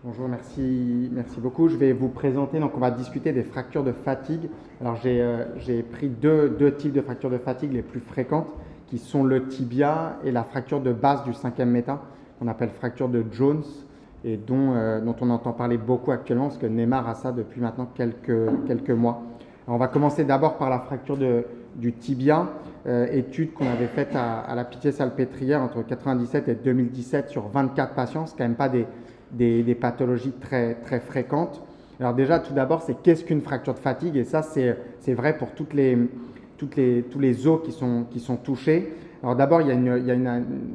Bonjour, merci beaucoup. Je vais vous présenter, donc on va discuter des fractures de fatigue. Alors j'ai pris deux types de fractures de fatigue les plus fréquentes, qui sont le tibia et la fracture de base du cinquième méta, qu'on appelle fracture de Jones, et dont on entend parler beaucoup actuellement, parce que Neymar a ça depuis maintenant quelques mois. Alors on va commencer d'abord par la fracture du tibia, étude qu'on avait faite à la Pitié-Salpêtrière entre 1997 et 2017 sur 24 patients. C'est quand même pas des pathologies très fréquentes. Alors déjà, tout d'abord, c'est qu'est-ce qu'une fracture de fatigue? Et ça, c'est vrai pour tous les os qui sont touchés. Alors d'abord,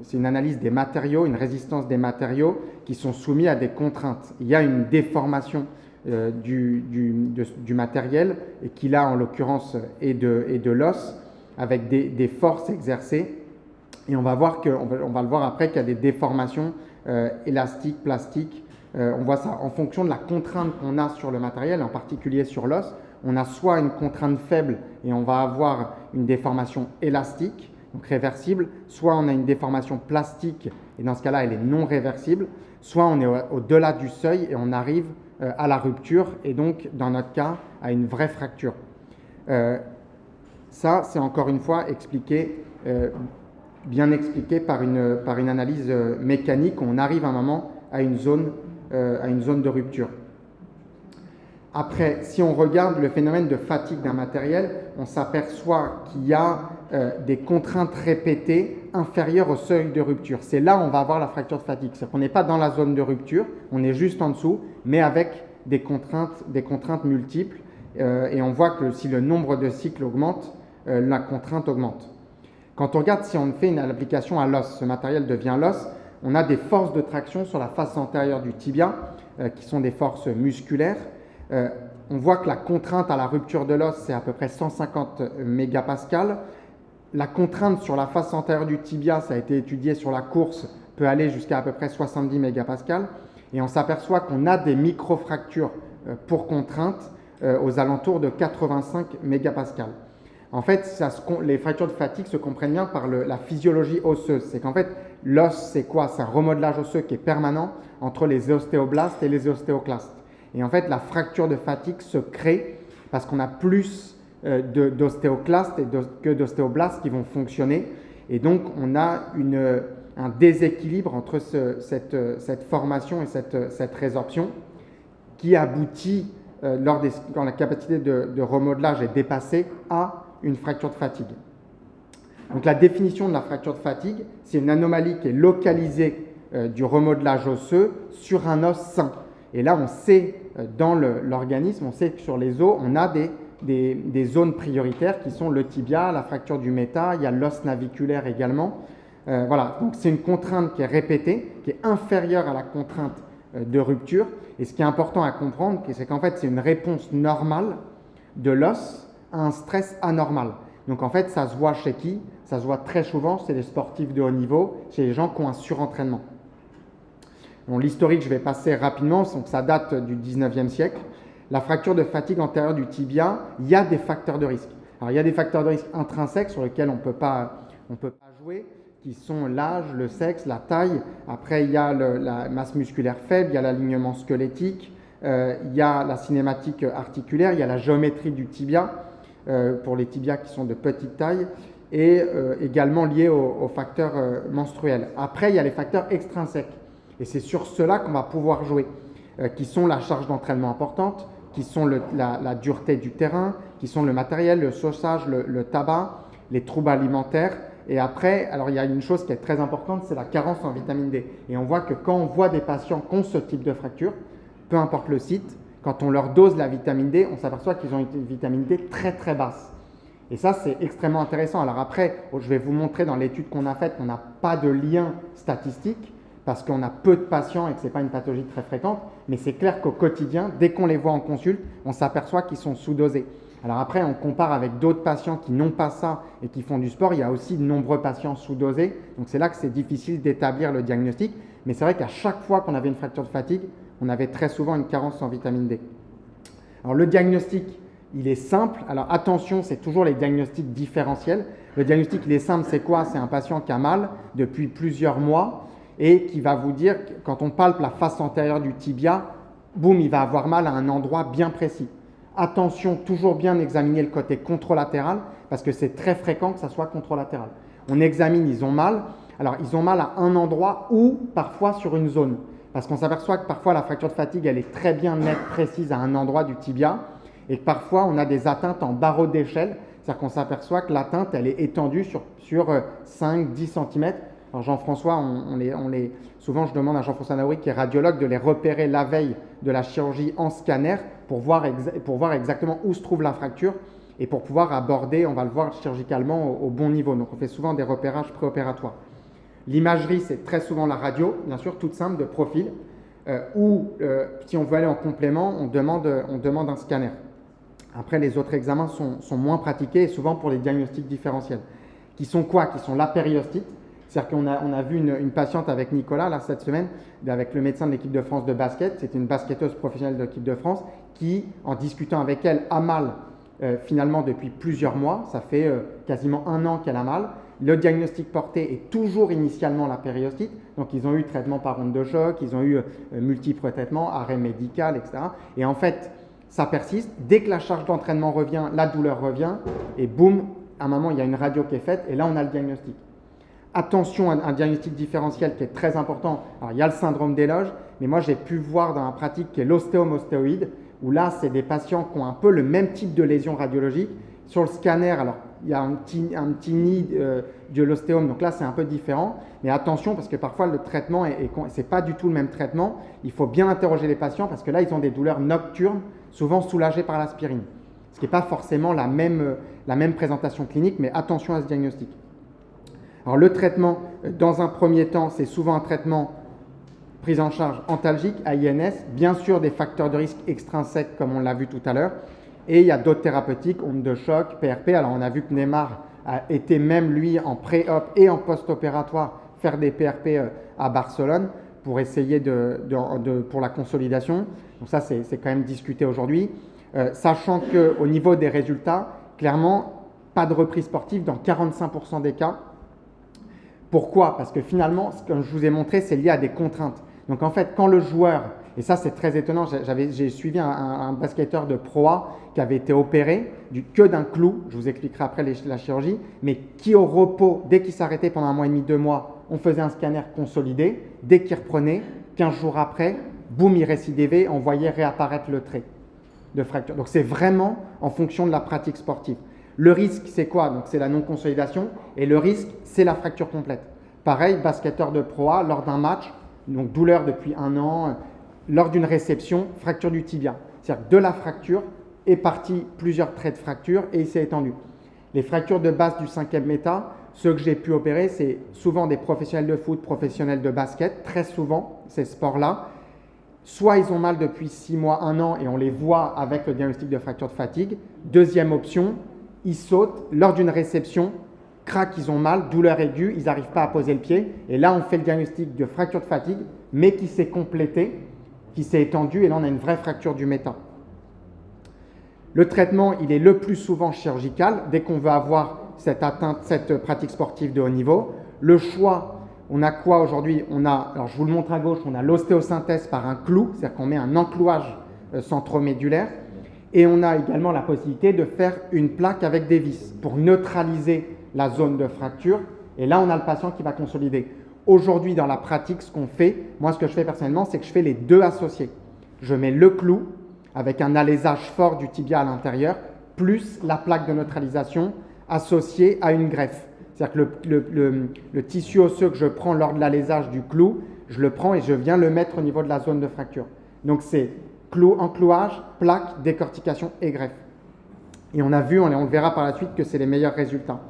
c'est une analyse des matériaux, une résistance des matériaux qui sont soumis à des contraintes. Il y a une déformation du matériel, et qui là, en l'occurrence, est de l'os, avec des forces exercées. Et on va le voir après, qu'il y a des déformations élastiques, plastiques. On voit ça en fonction de la contrainte qu'on a sur le matériel, en particulier sur l'os. On a soit une contrainte faible et on va avoir une déformation élastique, donc réversible, soit on a une déformation plastique et dans ce cas-là, elle est non réversible, soit on est au-delà du seuil et on arrive à la rupture et donc, dans notre cas, à une vraie fracture. Ça, c'est encore une fois bien expliqué par une analyse mécanique où on arrive à un moment à une zone de rupture. Après, si on regarde le phénomène de fatigue d'un matériel, on s'aperçoit qu'il y a des contraintes répétées inférieures au seuil de rupture. C'est là où on va avoir la fracture de fatigue. C'est-à-dire qu'on n'est pas dans la zone de rupture, on est juste en dessous, mais avec des contraintes multiples. Et on voit que si le nombre de cycles augmente, la contrainte augmente. Quand on regarde si on fait une application à l'os, ce matériel devient l'os, on a des forces de traction sur la face antérieure du tibia, qui sont des forces musculaires. On voit que la contrainte à la rupture de l'os, c'est à peu près 150 mégapascales. La contrainte sur la face antérieure du tibia, ça a été étudié sur la course, peut aller jusqu'à à peu près 70 mégapascales. Et on s'aperçoit qu'on a des microfractures pour contrainte aux alentours de 85 mégapascales. En fait, les fractures de fatigue se comprennent bien par la physiologie osseuse. C'est qu'en fait, l'os, c'est quoi? C'est un remodelage osseux qui est permanent entre les ostéoblastes et les ostéoclastes. Et en fait, la fracture de fatigue se crée parce qu'on a plus d'ostéoclastes que d'ostéoblastes qui vont fonctionner. Et donc, on a un déséquilibre entre cette formation et cette résorption qui aboutit, quand la capacité de remodelage est dépassée, à une fracture de fatigue. Donc la définition de la fracture de fatigue, c'est une anomalie qui est localisée du remodelage osseux sur un os sain. Et là, on sait dans l'organisme, on sait que sur les os, on a des zones prioritaires qui sont le tibia, la fracture du méta, il y a l'os naviculaire également. Voilà, donc c'est une contrainte qui est répétée, qui est inférieure à la contrainte de rupture. Et ce qui est important à comprendre, c'est qu'en fait, c'est une réponse normale de l'os à un stress anormal. Donc en fait, ça se voit chez qui? Ça se voit très souvent chez les sportifs de haut niveau, chez les gens qui ont un surentraînement. Bon, l'historique, je vais passer rapidement, donc ça date du 19e siècle. La fracture de fatigue antérieure du tibia, il y a des facteurs de risque. Alors il y a des facteurs de risque intrinsèques sur lesquels on ne peut pas jouer, qui sont l'âge, le sexe, la taille. Après, il y a la masse musculaire faible, il y a l'alignement squelettique, il y a la cinématique articulaire, il y a la géométrie du tibia, pour les tibias qui sont de petite taille, et également liés aux facteurs menstruels. Après, il y a les facteurs extrinsèques, et c'est sur cela qu'on va pouvoir jouer, qui sont la charge d'entraînement importante, qui sont la dureté du terrain, qui sont le matériel, le sauçage, le tabac, les troubles alimentaires. Et après, alors il y a une chose qui est très importante, c'est la carence en vitamine D. Et on voit que quand on voit des patients qui ont ce type de fracture, peu importe le site, quand on leur dose la vitamine D, on s'aperçoit qu'ils ont une vitamine D très basse. Et ça, c'est extrêmement intéressant. Alors après, je vais vous montrer dans l'étude qu'on a faite qu'on n'a pas de lien statistique parce qu'on a peu de patients et que ce n'est pas une pathologie très fréquente. Mais c'est clair qu'au quotidien, dès qu'on les voit en consulte, on s'aperçoit qu'ils sont sous-dosés. Alors après, on compare avec d'autres patients qui n'ont pas ça et qui font du sport. Il y a aussi de nombreux patients sous-dosés. Donc c'est là que c'est difficile d'établir le diagnostic. Mais c'est vrai qu'à chaque fois qu'on avait une fracture de fatigue, on avait très souvent une carence en vitamine D. Alors le diagnostic, il est simple. Alors attention, c'est toujours les diagnostics différentiels. Le diagnostic, il est simple, c'est quoi? C'est un patient qui a mal depuis plusieurs mois et qui va vous dire, quand on palpe la face antérieure du tibia, boum, il va avoir mal à un endroit bien précis. Attention, toujours bien examiner le côté contralatéral, parce que c'est très fréquent que ça soit contralatéral. On examine, ils ont mal. Alors, ils ont mal à un endroit ou parfois sur une zone. Parce qu'on s'aperçoit que parfois la fracture de fatigue, elle est très bien nette, précise à un endroit du tibia. Et que parfois, on a des atteintes en barreau d'échelle. C'est-à-dire qu'on s'aperçoit que l'atteinte, elle est étendue sur 5-10 cm. Alors Jean-François, souvent je demande à Jean-François Naouri, qui est radiologue, de les repérer la veille de la chirurgie en scanner pour voir exactement où se trouve la fracture et pour pouvoir aborder, on va le voir chirurgicalement au bon niveau. Donc on fait souvent des repérages préopératoires. L'imagerie, c'est très souvent la radio, bien sûr, toute simple, de profil, ou si on veut aller en complément, on demande un scanner. Après, les autres examens sont moins pratiqués et souvent pour les diagnostics différentiels. Qui sont quoi? Qui sont la périostite. C'est-à-dire qu'on a vu une patiente avec Nicolas là, cette semaine, avec le médecin de l'équipe de France de basket. C'était une basketteuse professionnelle de l'équipe de France qui, en discutant avec elle, a mal finalement depuis plusieurs mois. Ça fait quasiment 1 an qu'elle a mal. Le diagnostic porté est toujours initialement la périostite. Donc, ils ont eu traitement par onde de choc, ils ont eu multiples traitements, arrêt médical, etc. Et en fait, ça persiste. Dès que la charge d'entraînement revient, la douleur revient. Et boum, à un moment, il y a une radio qui est faite et là, on a le diagnostic. Attention à un diagnostic différentiel qui est très important. Alors, il y a le syndrome d'éloge, mais moi, j'ai pu voir dans la pratique qui est l'ostéomostéoïde, où là, c'est des patients qui ont un peu le même type de lésion radiologique. Sur le scanner, alors, il y a un petit nid de l'ostéome, donc là, c'est un peu différent. Mais attention, parce que parfois, le traitement, ce n'est pas du tout le même traitement. Il faut bien interroger les patients, parce que là, ils ont des douleurs nocturnes, souvent soulagées par l'aspirine. Ce qui n'est pas forcément la même présentation clinique, mais attention à ce diagnostic. Alors le traitement, dans un premier temps, c'est souvent un traitement prise en charge antalgique, AINS, bien sûr des facteurs de risque extrinsèques comme on l'a vu tout à l'heure, et il y a d'autres thérapeutiques, ondes de choc, PRP. Alors on a vu que Neymar a été même lui en pré-op et en post-opératoire faire des PRP à Barcelone pour essayer pour la consolidation. Donc ça c'est quand même discuté aujourd'hui, sachant qu'au niveau des résultats, clairement, pas de reprise sportive dans 45% des cas. Pourquoi? Parce que finalement, comme je vous ai montré, c'est lié à des contraintes. Donc en fait, quand le joueur, et ça c'est très étonnant, j'ai suivi un basketteur de Pro A qui avait été opéré que d'un clou, je vous expliquerai après la chirurgie, mais qui au repos, dès qu'il s'arrêtait pendant 1 mois et demi, 2 mois, on faisait un scanner consolidé, dès qu'il reprenait, 15 jours après, boum, il récidivait, on voyait réapparaître le trait de fracture. Donc c'est vraiment en fonction de la pratique sportive. Le risque, c'est quoi? Donc, c'est la non-consolidation. Et le risque, c'est la fracture complète. Pareil, basketteur de Pro A, lors d'un match, donc douleur depuis 1 an, lors d'une réception, fracture du tibia. C'est-à-dire que de la fracture est parti plusieurs traits de fracture et il s'est étendu. Les fractures de base du 5e méta, ceux que j'ai pu opérer, c'est souvent des professionnels de foot, professionnels de basket, très souvent, ces sports-là. Soit ils ont mal depuis 6 mois, 1 an et on les voit avec le diagnostic de fracture de fatigue. Deuxième option, ils sautent lors d'une réception, crac, ils ont mal, douleur aiguë, ils n'arrivent pas à poser le pied. Et là, on fait le diagnostic de fracture de fatigue, mais qui s'est complété, qui s'est étendu. Et là, on a une vraie fracture du méta. Le traitement, il est le plus souvent chirurgical, dès qu'on veut avoir cette pratique sportive de haut niveau. Le choix, on a quoi aujourd'hui? Alors je vous le montre à gauche, on a l'ostéosynthèse par un clou, c'est-à-dire qu'on met un enclouage centromédulaire. Et on a également la possibilité de faire une plaque avec des vis pour neutraliser la zone de fracture. Et là, on a le patient qui va consolider. Aujourd'hui, dans la pratique, ce qu'on fait, moi, ce que je fais personnellement, c'est que je fais les deux associés. Je mets le clou avec un alésage fort du tibia à l'intérieur, plus la plaque de neutralisation associée à une greffe. C'est-à-dire que le tissu osseux que je prends lors de l'alésage du clou, je le prends et je viens le mettre au niveau de la zone de fracture. Donc, c'est enclouage, plaque, décortication et greffe. Et on a vu, on le verra par la suite, que c'est les meilleurs résultats.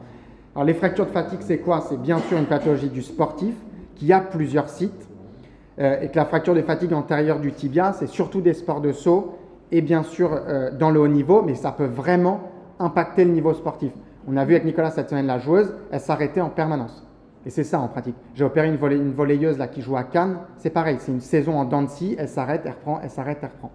Alors les fractures de fatigue, c'est quoi? C'est bien sûr une pathologie du sportif qui a plusieurs sites et que la fracture de fatigue antérieure du tibia, c'est surtout des sports de saut et bien sûr dans le haut niveau, mais ça peut vraiment impacter le niveau sportif. On a vu avec Nicolas cette semaine la joueuse, elle s'arrêtait en permanence. Et c'est ça en pratique. J'ai opéré une volleyeuse là, qui joue à Cannes. C'est pareil, c'est une saison en dents de scie. Elle s'arrête, elle reprend, elle s'arrête, elle reprend.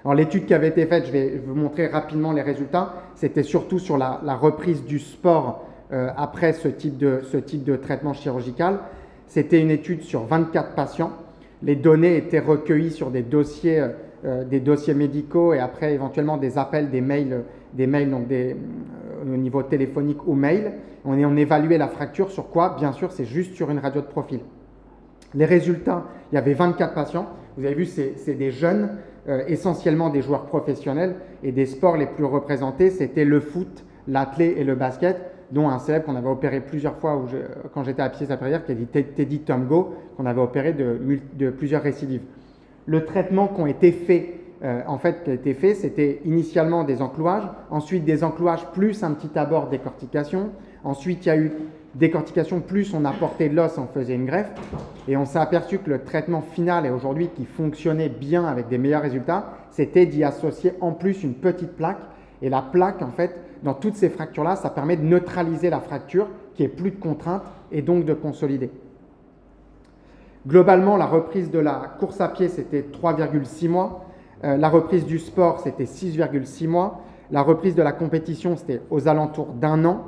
Alors l'étude qui avait été faite, je vais vous montrer rapidement les résultats. C'était surtout sur la reprise du sport après ce type de traitement chirurgical. C'était une étude sur 24 patients. Les données étaient recueillies sur des dossiers médicaux et après éventuellement des appels, des mails donc au niveau téléphonique ou mail. On évaluait la fracture sur quoi? Bien sûr, c'est juste sur une radio de profil. Les résultats, il y avait 24 patients. Vous avez vu, c'est des jeunes, essentiellement des joueurs professionnels, et des sports les plus représentés, c'était le foot, l'athlé et le basket, dont un célèbre qu'on avait opéré plusieurs fois quand j'étais à Pied-Salpêtrière, qui est Teddy Tomgo, qu'on avait opéré de plusieurs récidives. Le traitement qui a été fait, c'était initialement des enclouages, ensuite des enclouages plus un petit abord décortication, ensuite il y a eu décortication plus on apportait de l'os, on faisait une greffe, et on s'est aperçu que le traitement final, et aujourd'hui qui fonctionnait bien avec des meilleurs résultats, c'était d'y associer en plus une petite plaque. Et la plaque, en fait, dans toutes ces fractures-là, ça permet de neutraliser la fracture, qui est plus de contrainte et donc de consolider. Globalement, la reprise de la course à pied, c'était 3,6 mois. La reprise du sport, c'était 6,6 mois. La reprise de la compétition, c'était aux alentours d'1 an.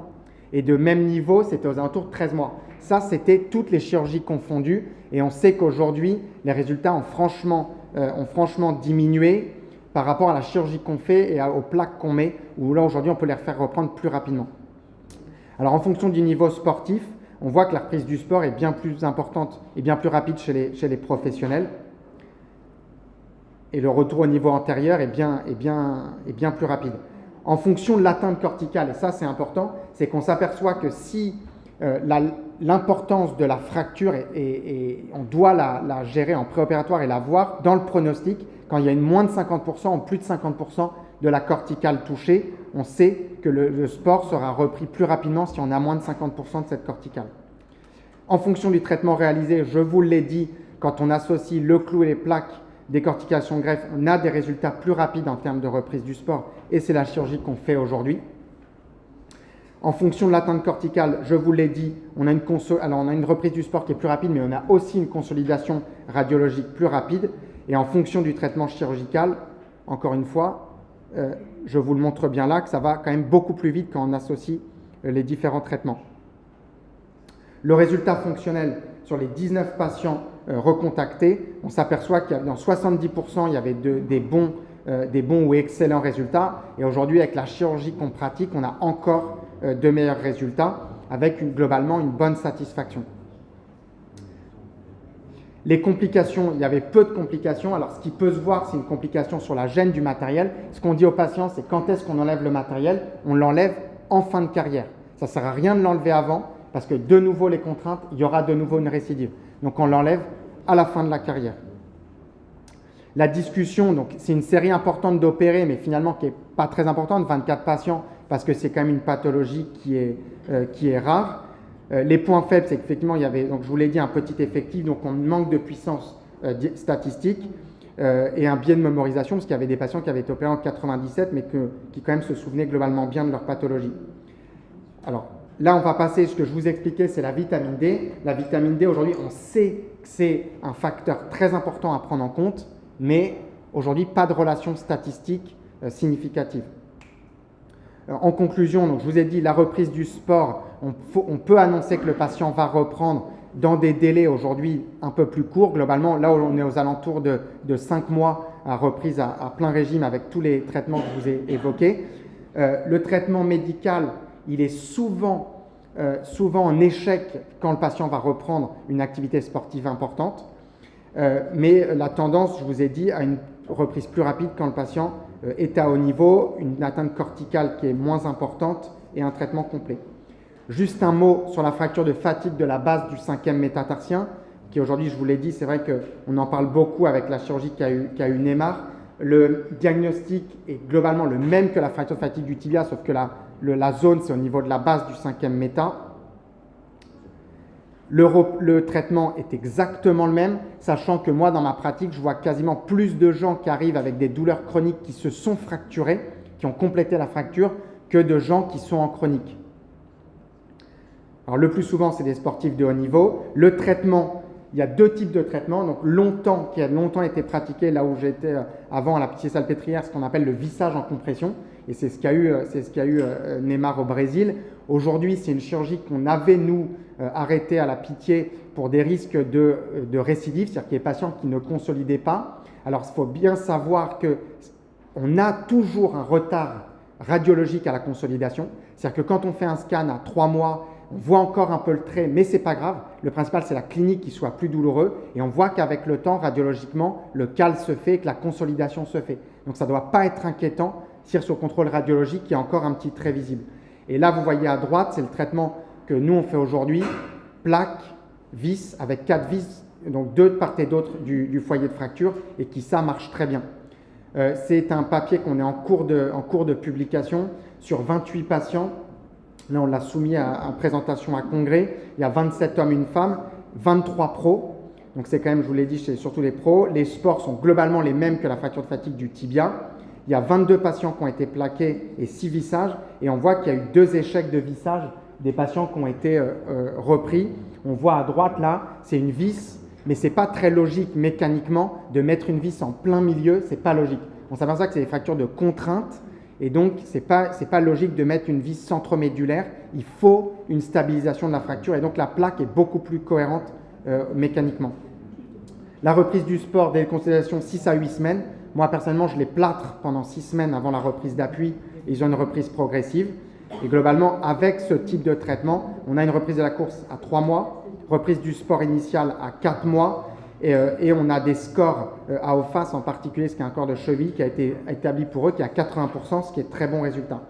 Et de même niveau, c'était aux alentours de 13 mois. Ça, c'était toutes les chirurgies confondues. Et on sait qu'aujourd'hui, les résultats ont franchement diminué par rapport à la chirurgie qu'on fait et aux plaques qu'on met, où là, aujourd'hui, on peut les faire reprendre plus rapidement. Alors, en fonction du niveau sportif, on voit que la reprise du sport est bien plus importante et bien plus rapide chez les professionnels. Et le retour au niveau antérieur est bien plus rapide. En fonction de l'atteinte corticale, et ça c'est important, c'est qu'on s'aperçoit que si l'importance de la fracture, on doit la gérer en préopératoire et la voir dans le pronostic, quand il y a une moins de 50% ou plus de 50% de la corticale touchée, on sait que le sport sera repris plus rapidement si on a moins de 50% de cette corticale. En fonction du traitement réalisé, je vous l'ai dit, quand on associe le clou et les plaques, décortication greffe, on a des résultats plus rapides en termes de reprise du sport et c'est la chirurgie qu'on fait aujourd'hui. En fonction de l'atteinte corticale, je vous l'ai dit, on a une reprise du sport qui est plus rapide, mais on a aussi une consolidation radiologique plus rapide. Et en fonction du traitement chirurgical, encore une fois, je vous le montre bien là, que ça va quand même beaucoup plus vite quand on associe les différents traitements. Le résultat fonctionnel sur les 19 patients recontactés, on s'aperçoit que dans 70%, il y avait des bons ou excellents résultats. Et aujourd'hui, avec la chirurgie qu'on pratique, on a encore de meilleurs résultats avec globalement une bonne satisfaction. Les complications, il y avait peu de complications. Alors, ce qui peut se voir, c'est une complication sur la gêne du matériel. Ce qu'on dit aux patients, c'est quand est-ce qu'on enlève le matériel? On l'enlève en fin de carrière. Ça ne sert à rien de l'enlever avant parce que de nouveau, les contraintes, il y aura de nouveau une récidive. Donc, on l'enlève à la fin de la carrière. La discussion, donc c'est une série importante d'opérer, mais finalement qui n'est pas très importante, 24 patients, parce que c'est quand même une pathologie qui est rare. Les points faibles, c'est qu'effectivement, il y avait, donc je vous l'ai dit, un petit effectif, donc on manque de puissance statistique et un biais de mémorisation, parce qu'il y avait des patients qui avaient été opérés en 97, mais qui quand même se souvenaient globalement bien de leur pathologie. Alors là, on va passer, ce que je vous expliquais, c'est la vitamine D. La vitamine D, aujourd'hui, on sait que c'est un facteur très important à prendre en compte, mais aujourd'hui, pas de relation statistique significative. En conclusion, donc, je vous ai dit, la reprise du sport, on peut annoncer que le patient va reprendre dans des délais aujourd'hui un peu plus courts. Globalement, là, on est aux alentours de 5 mois à reprise à plein régime avec tous les traitements que je vous ai évoqués. Le traitement médical, il est souvent en échec quand le patient va reprendre une activité sportive importante. Mais la tendance, je vous ai dit, à une reprise plus rapide quand le patient est à haut niveau, une atteinte corticale qui est moins importante et un traitement complet. Juste un mot sur la fracture de fatigue de la base du 5e métatarsien, qui aujourd'hui, je vous l'ai dit, c'est vrai qu'on en parle beaucoup avec la chirurgie qu'a eu Neymar. Le diagnostic est globalement le même que la fracture de fatigue du tibia, sauf que la zone, c'est au niveau de la base du 5e méta. Le traitement est exactement le même, sachant que moi, dans ma pratique, je vois quasiment plus de gens qui arrivent avec des douleurs chroniques qui se sont fracturés, qui ont complété la fracture, que de gens qui sont en chronique. Alors, le plus souvent, c'est des sportifs de haut niveau. Le traitement, il y a 2 types de traitements. Donc, qui a longtemps été pratiqué là où j'étais avant à la Pied-Salpêtrière, ce qu'on appelle le vissage en compression. Et c'est ce qu'a eu Neymar au Brésil. Aujourd'hui, c'est une chirurgie qu'on avait, nous, arrêtée à la Pitié pour des risques de récidive, c'est-à-dire qu'il y a des patients qui ne consolidaient pas. Alors, il faut bien savoir qu'on a toujours un retard radiologique à la consolidation. C'est-à-dire que quand on fait un scan à 3 mois, on voit encore un peu le trait, mais ce n'est pas grave. Le principal, c'est la clinique qui soit plus douloureux. Et on voit qu'avec le temps, radiologiquement, le cal se fait et que la consolidation se fait. Donc, ça ne doit pas être inquiétant si sur contrôle radiologique, il y a encore un petit trait visible. Et là, vous voyez à droite, c'est le traitement que nous, on fait aujourd'hui. Plaque, vis, avec 4 vis, donc 2 de part et d'autre du foyer de fracture, et qui, ça, marche très bien. C'est un papier qu'on est en cours de publication sur 28 patients. Là, on l'a soumis en présentation à congrès. Il y a 27 hommes, une femme, 23 pros. Donc, c'est quand même, je vous l'ai dit, c'est surtout les pros. Les sports sont globalement les mêmes que la fracture de fatigue du tibia. Il y a 22 patients qui ont été plaqués et 6 vissages. Et on voit qu'il y a eu 2 échecs de vissage des patients qui ont été repris. On voit à droite, là, c'est une vis, mais ce n'est pas très logique mécaniquement de mettre une vis en plein milieu. Ce n'est pas logique. On s'aperçoit que c'est des fractures de contrainte. Et donc, ce n'est pas logique de mettre une vis centromédulaire. Il faut une stabilisation de la fracture. Et donc, la plaque est beaucoup plus cohérente mécaniquement. La reprise du sport dès les consolidations 6 à 8 semaines. Moi, personnellement, je les plâtre pendant 6 semaines avant la reprise d'appui. Ils ont une reprise progressive. Et globalement, avec ce type de traitement, on a une reprise de la course à 3 mois, reprise du sport initial à 4 mois. Et on a des scores à OFAS en particulier, ce qui est un corps de cheville qui a été établi pour eux, qui est à 80%, ce qui est très bon résultat.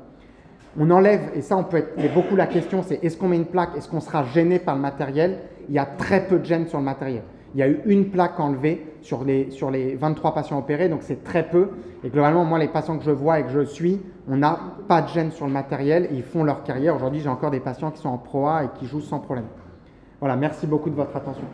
On enlève, et ça on peut être, mais beaucoup la question c'est est-ce qu'on met une plaque, est-ce qu'on sera gêné par le matériel? Il y a très peu de gêne sur le matériel. Il y a eu une plaque enlevée sur les 23 patients opérés, donc c'est très peu. Et globalement, moi les patients que je vois et que je suis, on n'a pas de gêne sur le matériel et ils font leur carrière. Aujourd'hui, j'ai encore des patients qui sont en Pro A et qui jouent sans problème. Voilà, merci beaucoup de votre attention.